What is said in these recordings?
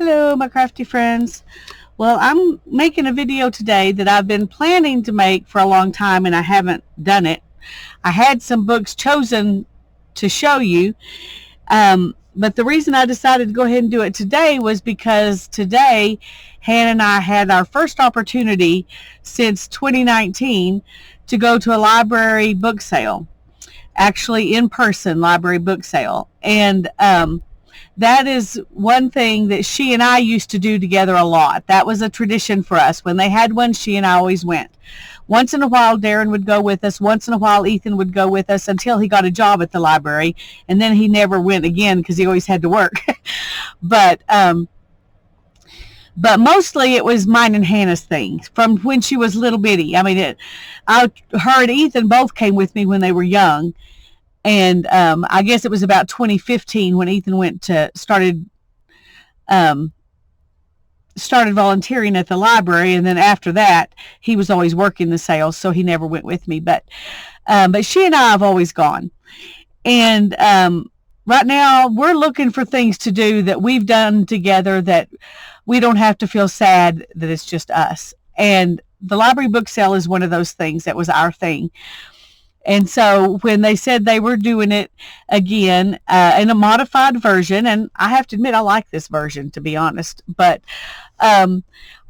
Hello, my crafty friends. Well, I'm making a video today that I've been planning to make for a long time and I haven't done it. I had some books chosen to show you, but the reason I decided to go ahead and do it today was because today Hannah and I had our first opportunity since 2019 to go to a library book sale, actually in person library book sale. And that is one thing that she and I used to do together a lot. That was a tradition for us. When they had one, she and I always went. Once in a while, Darren would go with us. Once in a while, Ethan would go with us until he got a job at the library. And then he never went again because he always had to work. but mostly it was mine and Hannah's thing from when she was little bitty. I mean, her and Ethan both came with me when they were young. And I guess it was about 2015 when Ethan started volunteering at the library, and then after that he was always working the sales, so he never went with me. But she and I have always gone, and right now we're looking for things to do that we've done together that we don't have to feel sad that it's just us. And the library book sale is one of those things that was our thing. And so when they said they were doing it again in a modified version, and I have to admit I like this version, to be honest, but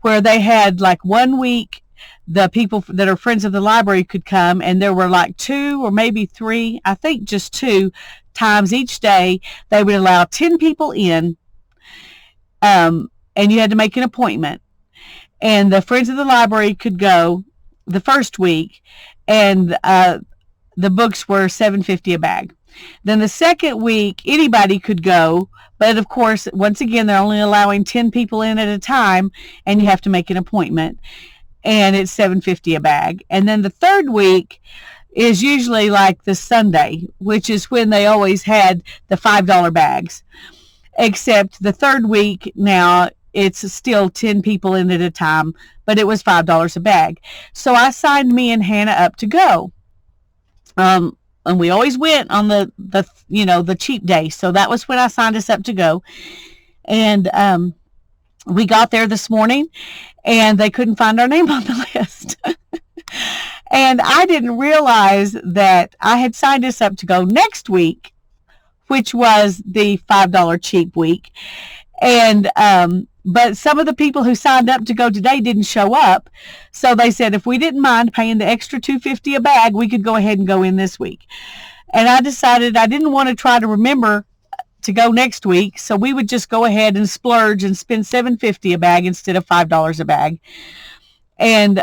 where they had like 1 week, the people that are friends of the library could come, and there were like 2 or maybe 3, I think just 2 times each day, they would allow 10 people in, and you had to make an appointment. And the friends of the library could go the first week, and the books were $7.50 a bag. Then the second week, anybody could go, but of course, once again, they're only allowing 10 people in at a time, and you have to make an appointment, and it's $7.50 a bag. And then the third week is usually like the Sunday, which is when they always had the $5 bags, except the third week now, it's still 10 people in at a time, but it was $5 a bag. So I signed me and Hannah up to go. And we always went on the cheap day. So that was when I signed us up to go. And we got there this morning and they couldn't find our name on the list. And I didn't realize that I had signed us up to go next week, which was the $5 cheap week. And but some of the people who signed up to go today didn't show up. So they said if we didn't mind paying the extra $2.50 a bag, we could go ahead and go in this week. And I decided I didn't want to try to remember to go next week, so we would just go ahead and splurge and spend $7.50 a bag instead of $5 a bag. And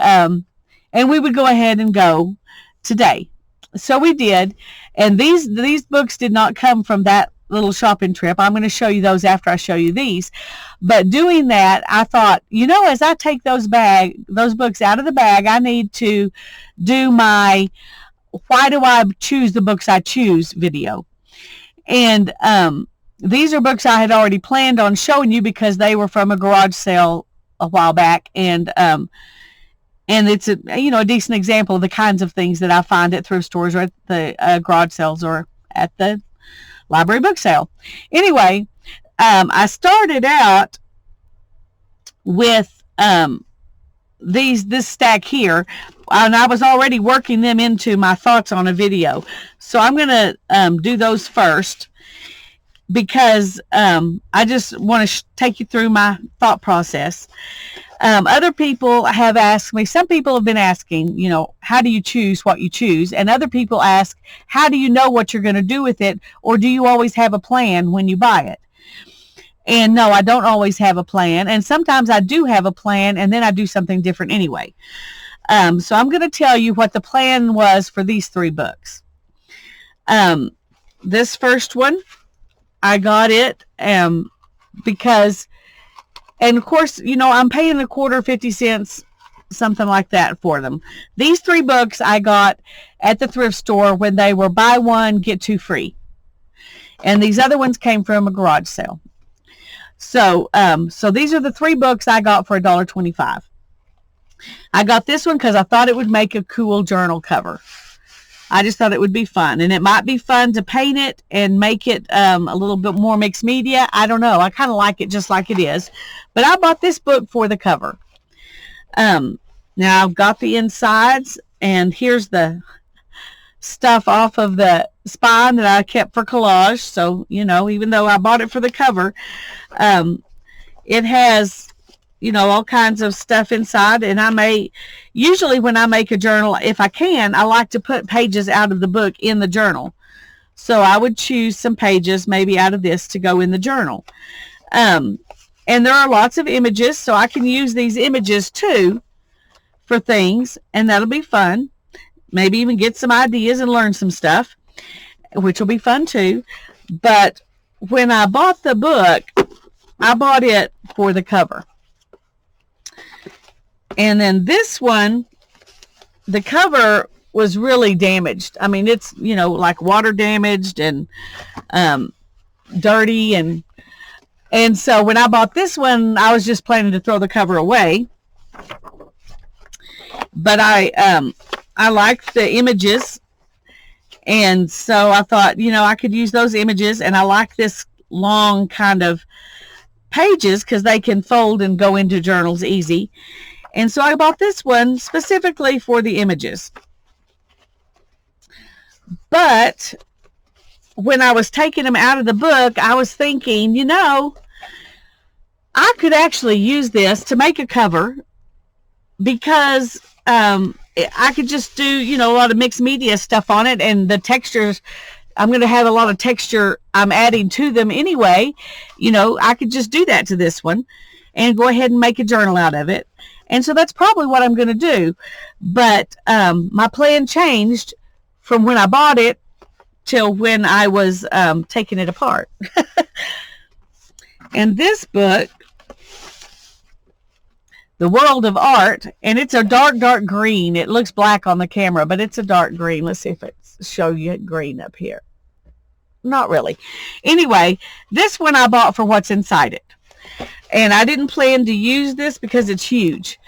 we would go ahead and go today. So we did. And these books did not come from that little shopping trip. I'm going to show you those after I show you these. But doing that, I thought, as I take those books out of the bag, I need to do my why do I choose the books I choose video. And these are books I had already planned on showing you because they were from a garage sale a while back, and it's a decent example of the kinds of things that I find at thrift stores or at the garage sales or at the library book sale. Anyway, I started out with this stack here, and I was already working them into my thoughts on a video. So I'm going to do those first because I just want to take you through my thought process. Other people have asked me, some people have been asking, how do you choose what you choose? And other people ask, how do you know what you're going to do with it? Or do you always have a plan when you buy it? And no, I don't always have a plan. And sometimes I do have a plan and then I do something different anyway. So I'm going to tell you what the plan was for these 3 books. This first one, I got it because, and of course, I'm paying a quarter, 50 cents, something like that for them. These 3 books I got at the thrift store when they were buy one, get 2 free. And these other ones came from a garage sale. So these are the 3 books I got for $1.25. I got this one because I thought it would make a cool journal cover. I just thought it would be fun, and it might be fun to paint it and make it a little bit more mixed media. I don't know. I kind of like it just like it is, but I bought this book for the cover. Now I've got the insides, and here's the stuff off of the spine that I kept for collage. So, you know, even though I bought it for the cover, it has, you know, all kinds of stuff inside. And usually when I make a journal, if I can, I like to put pages out of the book in the journal. So I would choose some pages maybe out of this to go in the journal. And there are lots of images, so I can use these images too for things, and that'll be fun. Maybe even get some ideas and learn some stuff, which will be fun too. But when I bought the book, I bought it for the cover. And then this one, the cover was really damaged. I mean, it's, you know, like water damaged and dirty. And so when I bought this one, I was just planning to throw the cover away. But I liked the images, and so I thought, you know, I could use those images, and I like this long kind of pages because they can fold and go into journals easy. And so I bought this one specifically for the images. But when I was taking them out of the book, I was thinking, you know, I could actually use this to make a cover, because I could just do, you know, a lot of mixed media stuff on it, and the textures, I'm going to have a lot of texture I'm adding to them anyway. You know, I could just do that to this one and go ahead and make a journal out of it. And so that's probably what I'm going to do. But my plan changed from when I bought it till when I was taking it apart. And this book, The World of Art, and it's a dark green. It looks black on the camera, but it's a dark green. Let's see if it's show you green up here. Not really. Anyway, this one I bought for what's inside it. And I didn't plan to use this because it's huge.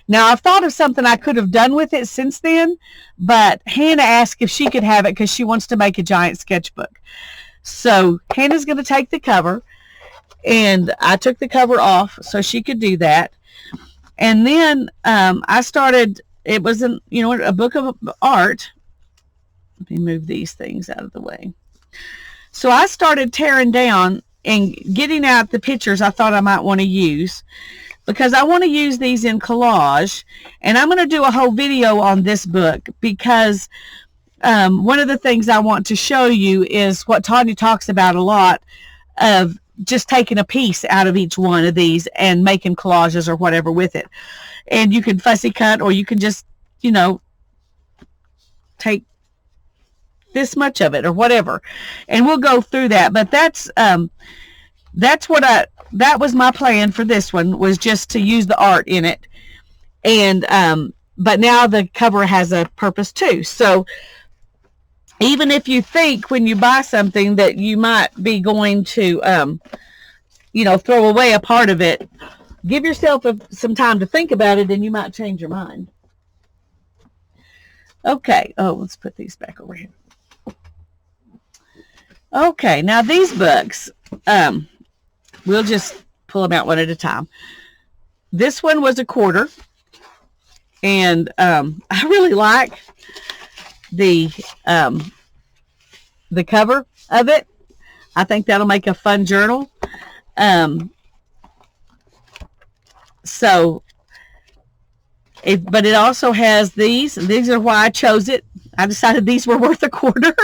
Now, I've thought of something I could have done with it since then, but Hannah asked if she could have it because she wants to make a giant sketchbook. So Hannah's going to take the cover, and I took the cover off so she could do that. And then I started, it was a book of art. Let me move these things out of the way. So I started tearing down and getting out the pictures I thought I might want to use, because I want to use these in collage. And I'm going to do a whole video on this book, because one of the things I want to show you is what Tanya talks about a lot, of just taking a piece out of each one of these and making collages or whatever with it. And you can fussy cut, or you can just, you know, take this much of it or whatever, and we'll go through that. But that was my plan for this one, was just to use the art in it. And but now the cover has a purpose too. So even if you think when you buy something that you might be going to you know, throw away a part of it, give yourself some time to think about it, and you might change your mind. Okay, let's put these back over here. Okay, now these books, we'll just pull them out one at a time. This one was a quarter, and I really like the cover of it. I think that'll make a fun journal. But it also has these. These are why I chose it. I decided these were worth a quarter.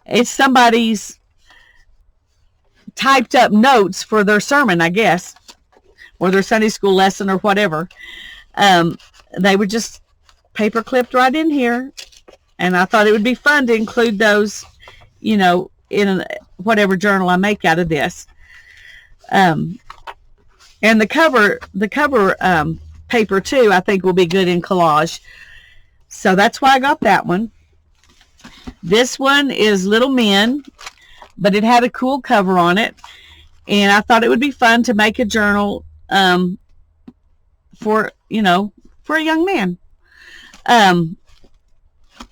It's somebody's typed up notes for their sermon, I guess, or their Sunday school lesson or whatever. They were just paper clipped right in here, and I thought it would be fun to include those, you know, in whatever journal I make out of this. And the cover paper too, I think will be good in collage. So that's why I got that one. This one is Little Men, but it had a cool cover on it, and I thought it would be fun to make a journal for, you know, for a young man.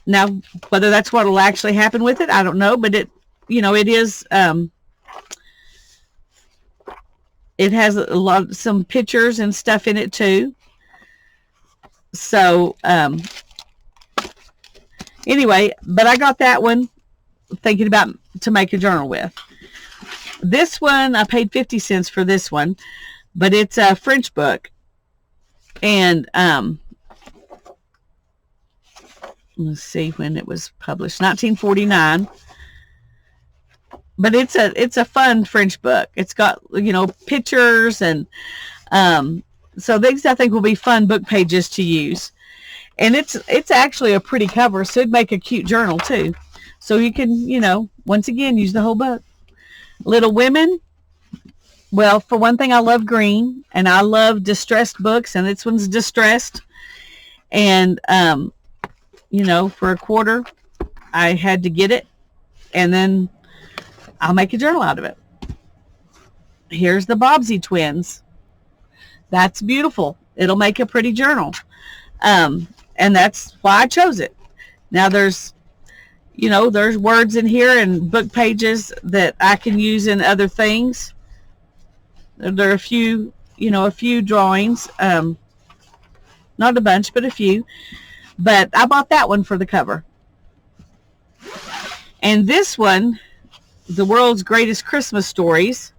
Now, whether that's what will actually happen with it, I don't know, but it, it is, it has some pictures and stuff in it too. So, anyway, but I got that one thinking about to make a journal with. This one, I paid 50 cents for this one, but it's a French book. And, let's see when it was published, 1949. But it's a fun French book. It's got, pictures and, so these I think will be fun book pages to use. And it's actually a pretty cover, so it'd make a cute journal too. So you can, once again, use the whole book. Little Women. Well, for one thing, I love green, and I love distressed books, and this one's distressed. And, for $0.25, I had to get it, and then I'll make a journal out of it. Here's the Bobbsey twins. That's beautiful. It'll make a pretty journal. And that's why I chose it. Now there's words in here and book pages that I can use in other things. There are a few drawings. Not a bunch, but a few. But I bought that one for the cover. And this one, The World's Greatest Christmas Stories.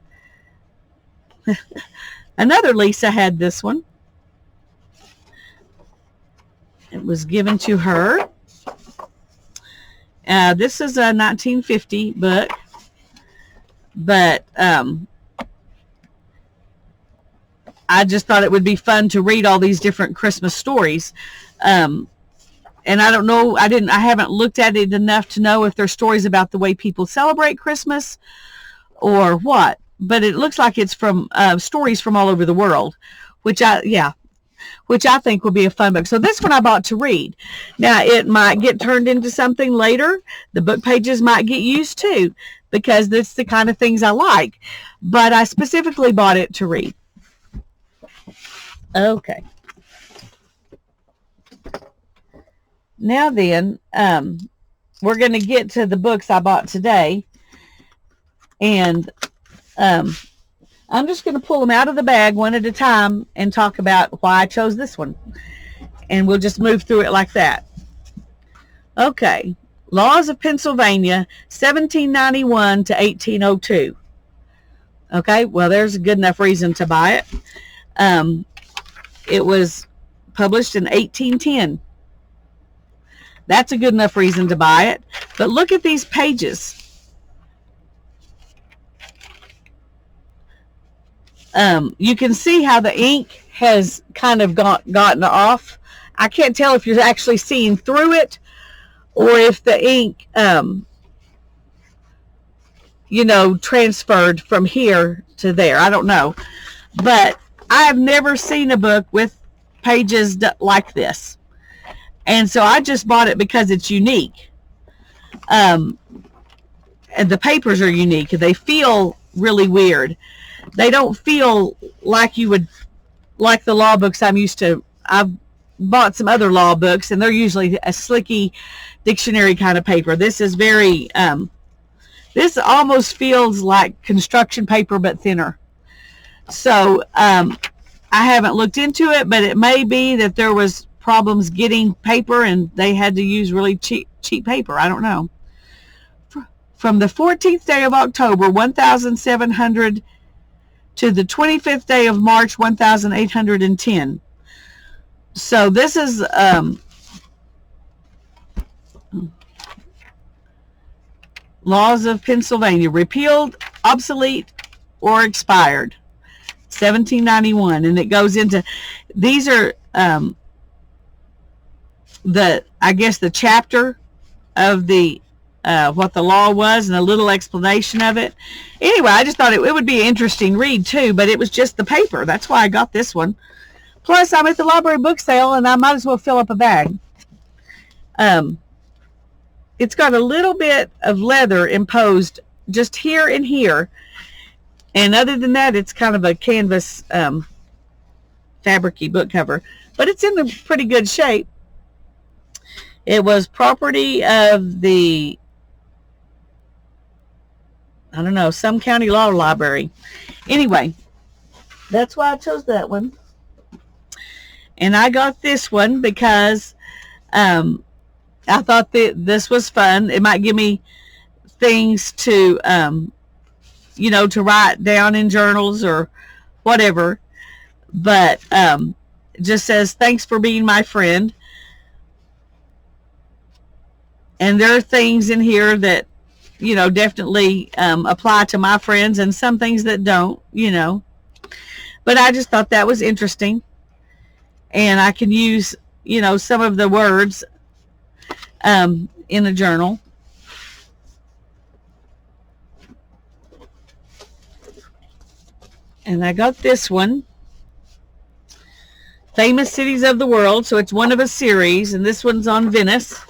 Another Lisa had this one. It was given to her. This is a 1950 book. But I just thought it would be fun to read all these different Christmas stories. And I don't know, I haven't looked at it enough to know if there's stories about the way people celebrate Christmas or what. But it looks like it's from stories from all over the world, which I think will be a fun book. So this one I bought to read. Now, it might get turned into something later. The book pages might get used too, because that's the kind of things I like. But I specifically bought it to read. Okay. Now then, we're going to get to the books I bought today. And I'm just going to pull them out of the bag one at a time and talk about why I chose this one. And we'll just move through it like that. Okay. Laws of Pennsylvania, 1791 to 1802. Okay. Well, there's a good enough reason to buy it. It was published in 1810. That's a good enough reason to buy it. But look at these pages. You can see how the ink has kind of gotten off. I can't tell if you're actually seeing through it or if the ink, transferred from here to there. I don't know. But I've never seen a book with pages like this. And so I just bought it because it's unique. And the papers are unique. They feel really weird. They don't feel like you would, like the law books I'm used to. I've bought some other law books, and they're usually a slicky dictionary kind of paper. This is very, this almost feels like construction paper, but thinner. So I haven't looked into it, but it may be that there was problems getting paper and they had to use really cheap paper. I don't know. From the 14th day of October, 1700 to the 25th day of March, 1810. So this is Laws of Pennsylvania, repealed, obsolete, or expired. 1791, and it goes into, these are the chapter of the what the law was and a little explanation of it. Anyway, I just thought it would be an interesting read too, but it was just the paper. That's why I got this one. Plus, I'm at the library book sale, and I might as well fill up a bag. It's got a little bit of leather imposed just here and here. And other than that, it's kind of a canvas fabric-y book cover. But it's in a pretty good shape. It was property of the, I don't know, some county law library. Anyway, that's why I chose that one. And I got this one because I thought that this was fun. It might give me things to, to write down in journals or whatever. But it just says, thanks for being my friend. And there are things in here that, definitely apply to my friends, and some things that don't, But I just thought that was interesting. And I can use, some of the words in a journal. And I got this one, Famous Cities of the World. So it's one of a series, and this one's on Venice.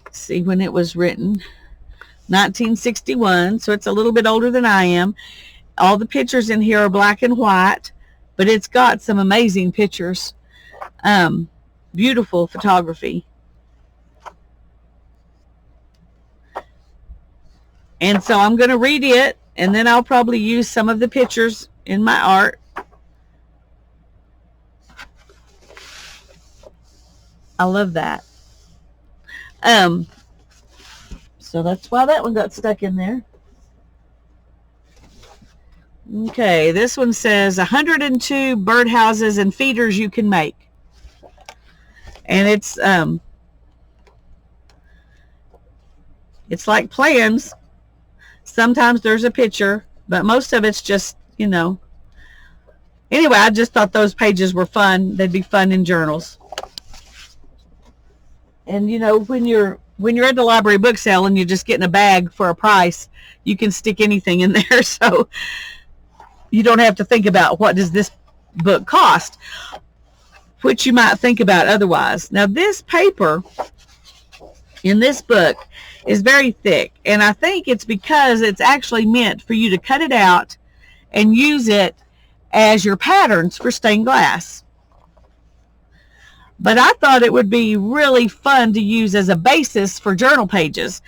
Let's see when it was written. 1961, so it's a little bit older than I am. All the pictures in here are black and white, but it's got some amazing pictures. Beautiful photography. And so I'm going to read it, and then I'll probably use some of the pictures in my art. I love that. So that's why that one got stuck in there. Okay, this one says 102 birdhouses and feeders you can make. And it's like plans. Sometimes there's a picture, but most of it's just, Anyway, I just thought those pages were fun. They'd be fun in journals. And when you're at the library book sale and you're just getting a bag for a price, you can stick anything in there. So you don't have to think about what does this book cost, which you might think about otherwise. Now, this paper in this book is very thick, and I think it's because it's actually meant for you to cut it out and use it as your patterns for stained glass. But I thought it would be really fun to use as a basis for journal pages.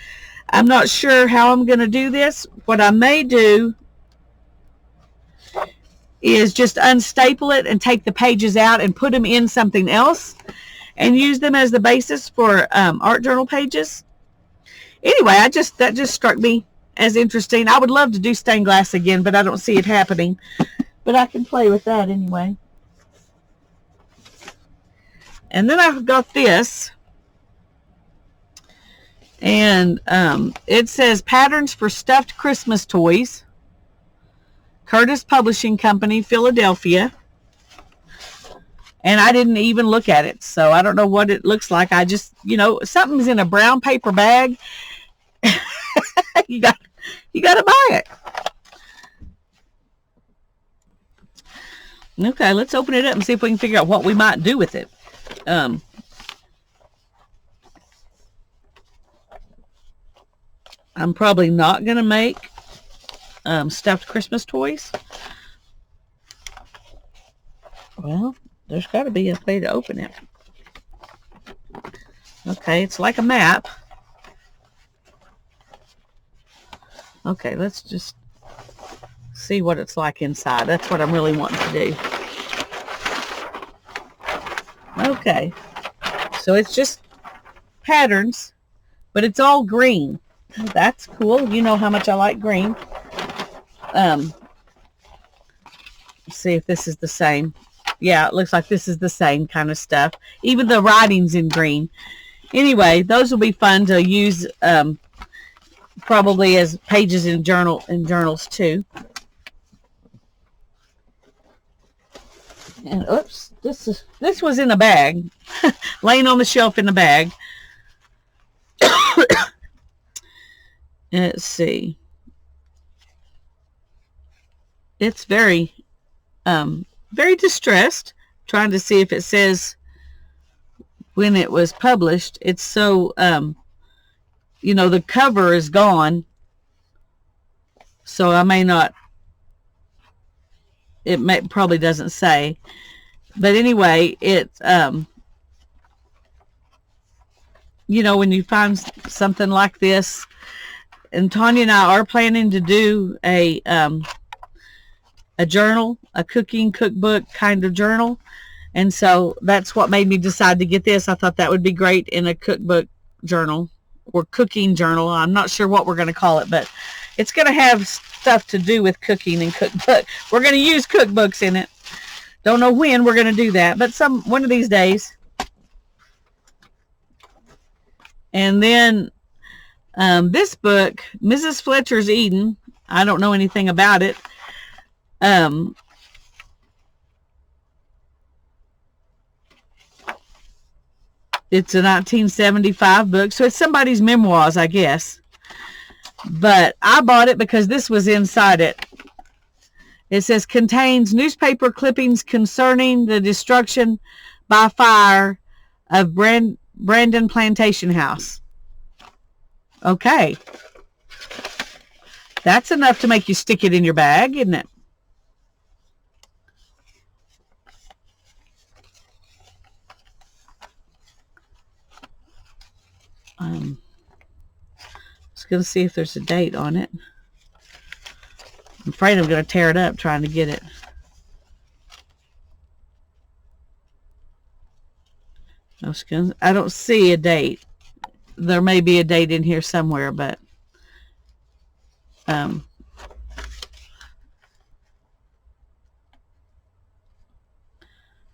I'm not sure how I'm going to do this. What I may do is just unstaple it and take the pages out and put them in something else and use them as the basis for art journal pages. Anyway, that just struck me as interesting. I would love to do stained glass again, but I don't see it happening. But I can play with that anyway. And then I've got this, and it says Patterns for Stuffed Christmas Toys, Curtis Publishing Company, Philadelphia. And I didn't even look at it, so I don't know what it looks like. I just, something's in a brown paper bag. you got to buy it. Okay, let's open it up and see if we can figure out what we might do with it. I'm probably not going to make stuffed Christmas toys. Well, there's got to be a way to open it. Okay, it's like a map. Okay, let's just see what it's like inside. That's what I'm really wanting to do. Okay, so it's just patterns, but it's all green. That's cool. You know how much I like green. Let's see if this is the same. Yeah, it looks like this is the same kind of stuff. Even the writing's in green. Anyway, those will be fun to use probably as pages in journals too. And oops, this was in a bag, laying on the shelf in a bag. Let's see. It's very distressed. Trying to see if it says when it was published. It's so, the cover is gone. So I may not, probably doesn't say. But anyway, it's you know, when you find something like this, and Tanya and I are planning to do a journal, a cooking cookbook kind of journal. And so that's what made me decide to get this. I thought that would be great in a cookbook journal or cooking journal. I'm not sure what we're going to call it, but it's going to have stuff to do with cooking and cookbook. We're going to use cookbooks in it. Don't know when we're going to do that, but one of these days. And then this book, Mrs. Fletcher's Eden, I don't know anything about it. It's a 1975 book, so it's somebody's memoirs, I guess. But I bought it because this was inside it. It says, contains newspaper clippings concerning the destruction by fire of Brandon Plantation House. Okay. That's enough to make you stick it in your bag, isn't it? I was going to see if there's a date on it. I'm afraid I'm going to tear it up trying to get it. I don't see a date. There may be a date in here somewhere, but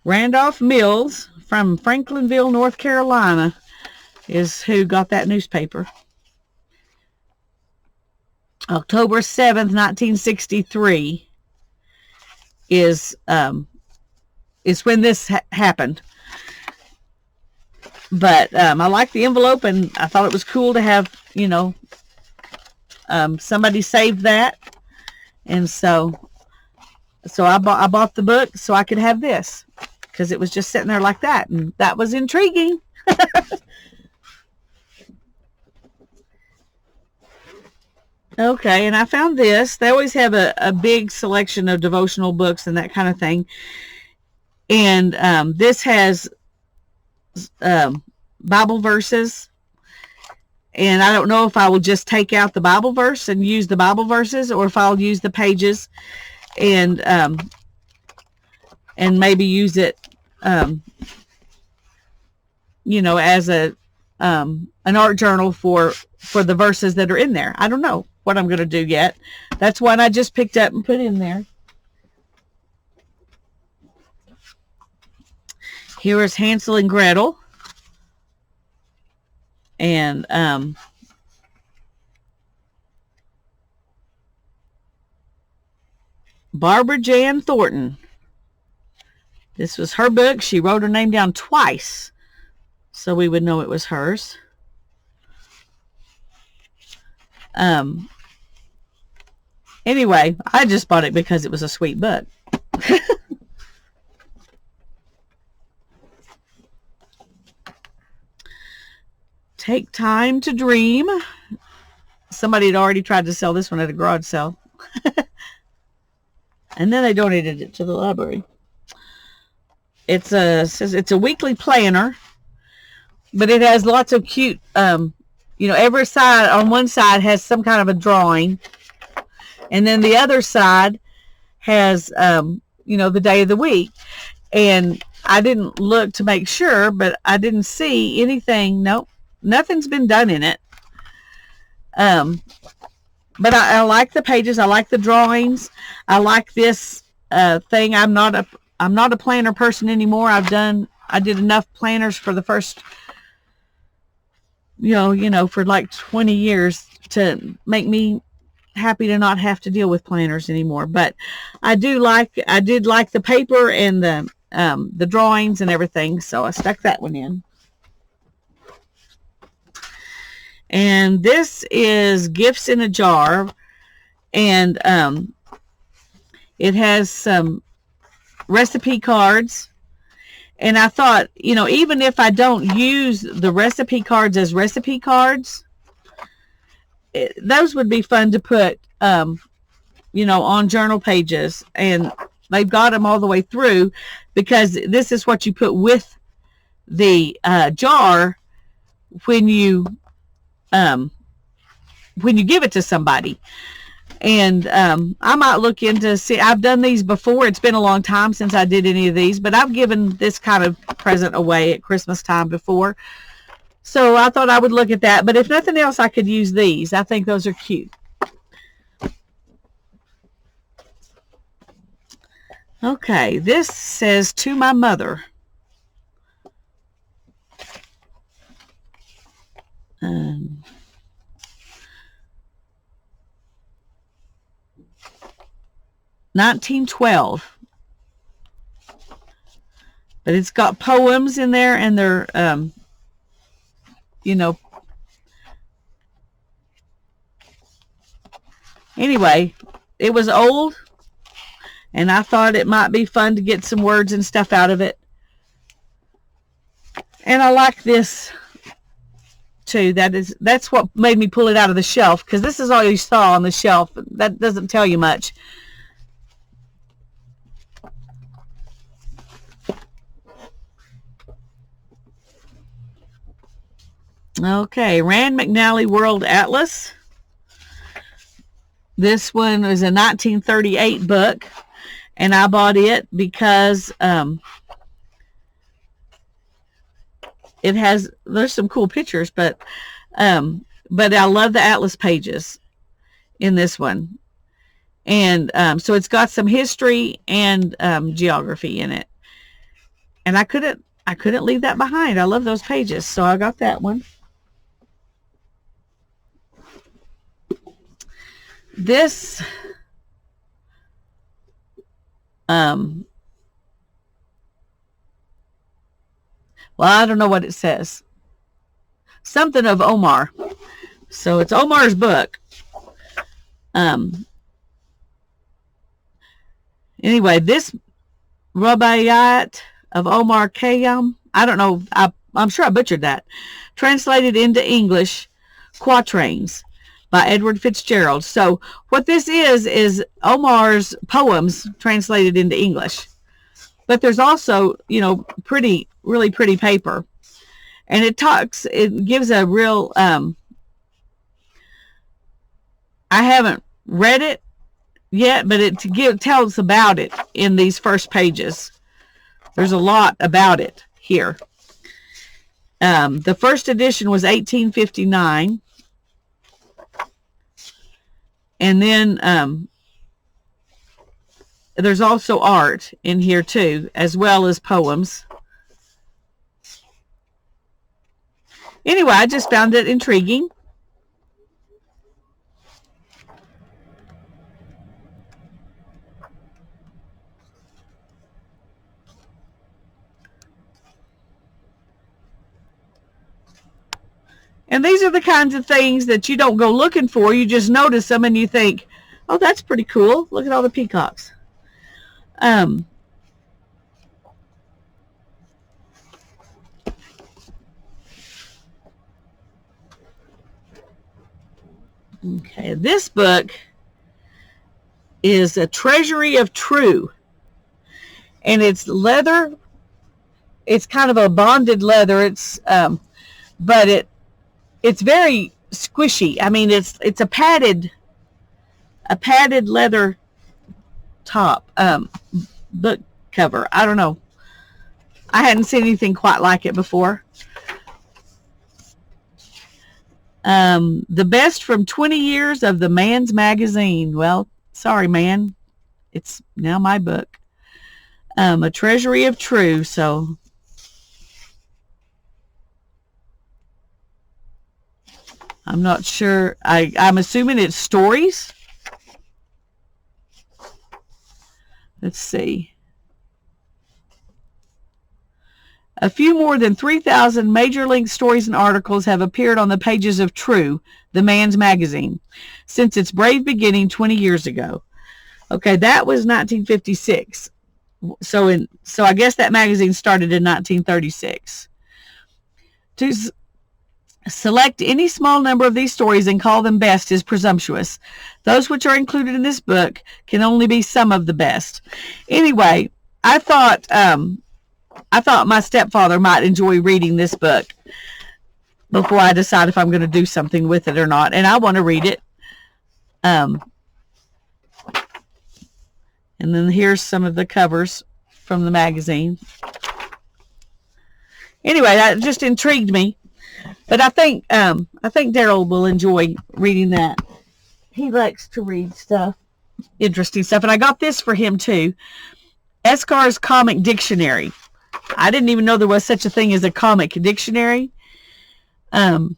Randolph Mills from Franklinville, North Carolina is who got that newspaper. October 7th, 1963 is when this happened. But I liked the envelope, and I thought it was cool to have, you know, somebody saved that. And so I bought the book so I could have this, because it was just sitting there like that, and that was intriguing. Okay, and I found this. They always have a big selection of devotional books and that kind of thing. And this has Bible verses. And I don't know if I will just take out the Bible verse and use the Bible verses, or if I'll use the pages and maybe use it, you know, as an art journal for the verses that are in there. I don't know what I'm going to do yet. That's one I just picked up and put in there. Here is Hansel and Gretel. And Barbara Jan Thornton. This was her book. She wrote her name down twice, so we would know it was hers. Anyway, I just bought it because it was a sweet book. Take Time to Dream. Somebody had already tried to sell this one at a garage sale. And then they donated it to the library. It's a weekly planner, but it has lots of cute, you know, every side, on one side has some kind of a drawing, and then the other side has, you know, the day of the week. And I didn't look to make sure, but I didn't see anything. Nope, nothing's been done in it. But I like the pages. I like the drawings. I like this thing. I'm not a planner person anymore. I did enough planners for the first, you know, for like 20 years to make me happy to not have to deal with planners anymore. But I did like the paper and the drawings and everything, so I stuck that one in. And this is Gifts in a Jar, and it has some recipe cards. And I thought, you know, even if I don't use the recipe cards as recipe cards, those would be fun to put, you know, on journal pages. And they've got them all the way through, because this is what you put with the jar when you give it to somebody. And I might look into, see, I've done these before. It's been a long time since I did any of these, but I've given this kind of present away at Christmas time before. So I thought I would look at that. But if nothing else, I could use these. I think those are cute. Okay, this says, "To my mother." 1912. But it's got poems in there, and they're, anyway, it was old, and I thought it might be fun to get some words and stuff out of it. And I like this too. That's what made me pull it out of the shelf, because this is all you saw on the shelf. That doesn't tell you much. Okay, Rand McNally World Atlas. This one is a 1938 book, and I bought it because there's some cool pictures, but I love the atlas pages in this one. And so it's got some history and geography in it. And I couldn't leave that behind. I love those pages, so I got that one. This well, I don't know what it says. Something of Omar. So it's Omar's book. Anyway, this Rubaiyat of Omar Khayyam, I don't know, I'm sure I butchered that. Translated into English, Quatrains by Edward Fitzgerald. So what this is Omar's poems translated into English. But there's also, really pretty paper. And it gives a real, I haven't read it yet, but it tells about it in these first pages. There's a lot about it here. The first edition was 1859. And then there's also art in here too, as well as poems. Anyway, I just found it intriguing. And these are the kinds of things that you don't go looking for. You just notice them and you think, oh, that's pretty cool. Look at all the peacocks. Okay, this book is A Treasury of True. And it's leather. It's kind of a bonded leather. But it's very squishy. I mean, it's a padded leather top book cover. I don't know. I hadn't seen anything quite like it before. The best from 20 years of the Man's Magazine. Well, sorry, man. It's now my book. A Treasury of True. So I'm not sure. I'm assuming it's stories. Let's see. A few more than 3,000 major-length stories and articles have appeared on the pages of True, the Man's Magazine, since its brave beginning 20 years ago. Okay, that was 1956. So I guess that magazine started in 1936. Select any small number of these stories and call them best is presumptuous. Those which are included in this book can only be some of the best. Anyway, I thought my stepfather might enjoy reading this book before I decide if I'm going to do something with it or not, and I want to read it. And then here's some of the covers from the magazine. Anyway, that just intrigued me. But I think Daryl will enjoy reading that. He likes to read stuff, interesting stuff. And I got this for him too. Escar's Comic Dictionary. I didn't even know there was such a thing as a comic dictionary. It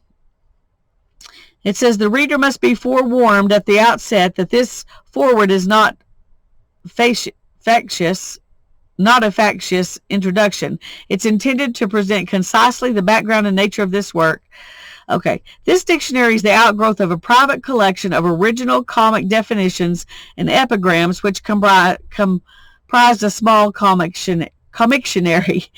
says the reader must be forewarned at the outset that this foreword is not not a factious introduction. It's intended to present concisely the background and nature of this work. Okay, this dictionary is the outgrowth of a private collection of original comic definitions and epigrams which comprised a small comictionary.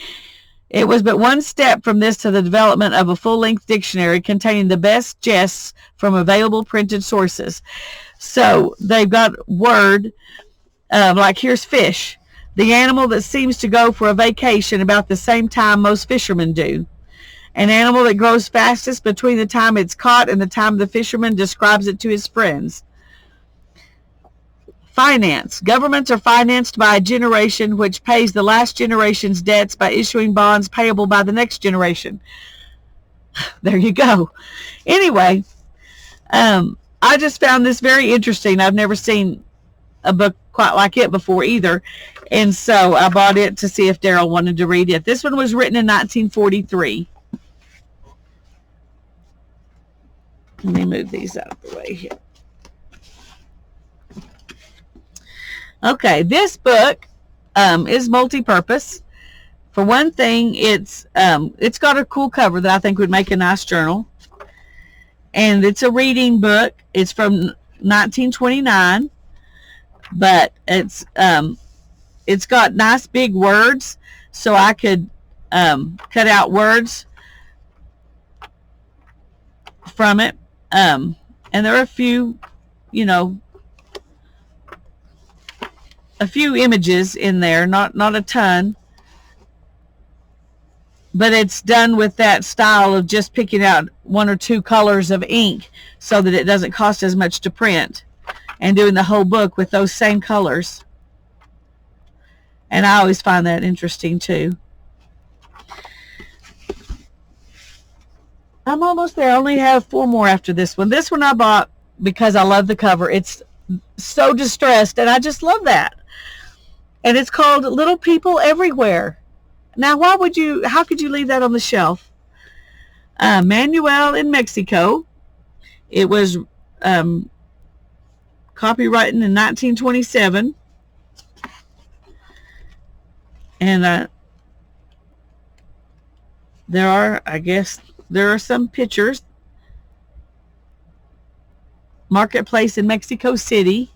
It was but one step from this to the development of a full-length dictionary containing the best jests from available printed sources. So they've got word, like here's fish, the animal that seems to go for a vacation about the same time most fishermen do. An animal that grows fastest between the time it's caught and the time the fisherman describes it to his friends. Finance. Governments are financed by a generation which pays the last generation's debts by issuing bonds payable by the next generation. There you go. Anyway, I just found this very interesting. I've never seen a book quite like it before either. And so I bought it to see if Daryl wanted to read it. This one was written in 1943. Let me move these out of the way here. Okay, this book is multi-purpose. For one thing, it's got a cool cover that I think would make a nice journal. And it's a reading book. It's from 1929, but it's got nice big words, so I could cut out words from it. And there are a few images in there, not a ton, but it's done with that style of just picking out one or two colors of ink so that it doesn't cost as much to print, and doing the whole book with those same colors. And I always find that interesting too. I'm almost there. I only have 4 more after this one. This one I bought because I love the cover. It's so distressed, and I just love that. And it's called Little People Everywhere. Now, how could you leave that on the shelf? Manuel in Mexico. It was copyrighted in 1927. And there are some pictures. Marketplace in Mexico City.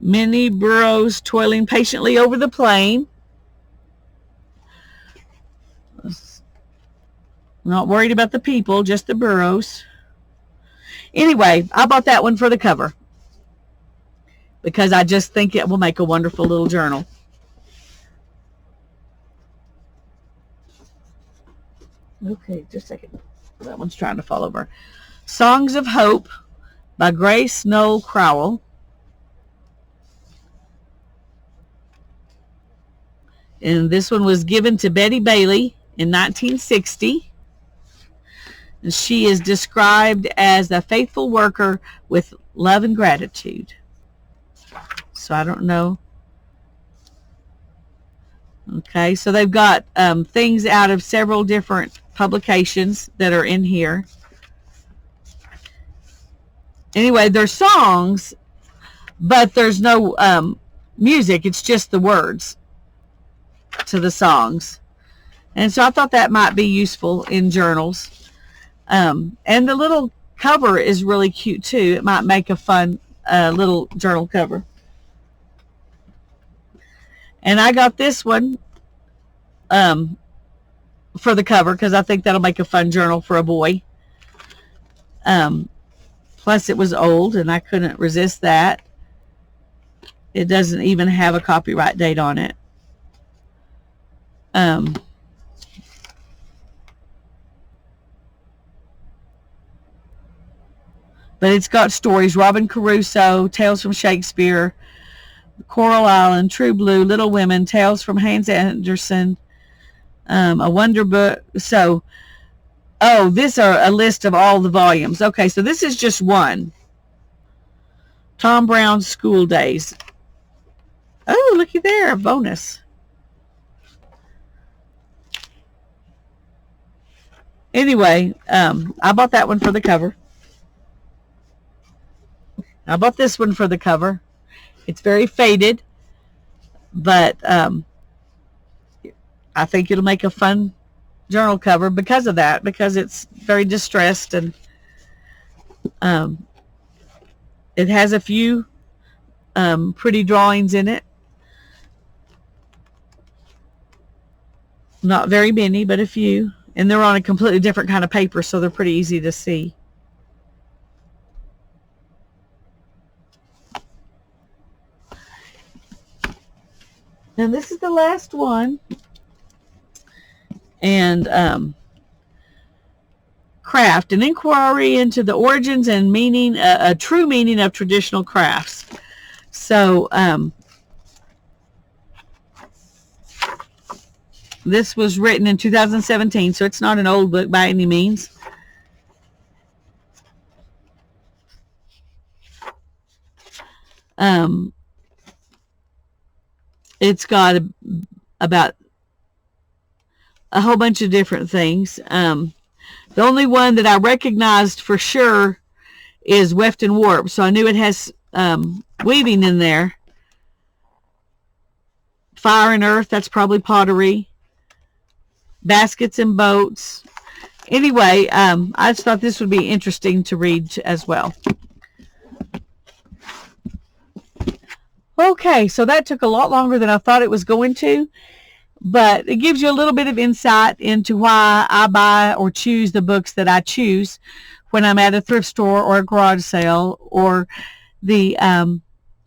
Many burros toiling patiently over the plain. Not worried about the people, just the burros. Anyway, I bought that one for the cover because I just think it will make a wonderful little journal. Okay, just a second. That one's trying to fall over. Songs of Hope by Grace Noel Crowell. And this one was given to Betty Bailey in 1960. And she is described as a faithful worker with love and gratitude. So I don't know. Okay, so they've got things out of several different publications that are in here. Anyway, they're songs, but there's no music. It's just the words to the songs. And so I thought that might be useful in journals. And the little cover is really cute too. It might make a fun little journal cover. And I got this one um, for the cover because I think that'll make a fun journal for a boy. Plus, it was old, and I couldn't resist that. It doesn't even have a copyright date on it. But it's got stories: Robin Crusoe, Tales from Shakespeare, Coral Island, True Blue, Little Women, Tales from Hans Andersen, a Wonder Book. So, oh, this are a list of all the volumes. Okay, so this is just one. Tom Brown's School Days. Oh, looky there, a bonus. Anyway, I bought that one for the cover. I bought this one for the cover. It's very faded, but I think it'll make a fun journal cover because of that, because it's very distressed, and it has a few pretty drawings in it. Not very many, but a few. And they're on a completely different kind of paper, so they're pretty easy to see. And this is the last one. And craft, an inquiry into the origins and meaning, a true meaning of traditional crafts. So this was written in 2017, so it's not an old book by any means. It's got about a whole bunch of different things. The only one that I recognized for sure is Weft and Warp, so I knew it has weaving in there. Fire and Earth, that's probably pottery. Baskets and boats. Anyway, I just thought this would be interesting to read as well. Okay, so that took a lot longer than I thought it was going to, but it gives you a little bit of insight into why I buy or choose the books that I choose when I'm at a thrift store or a garage sale or the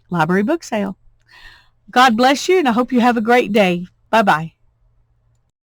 library book sale. God bless you, and I hope you have a great day. Bye-bye.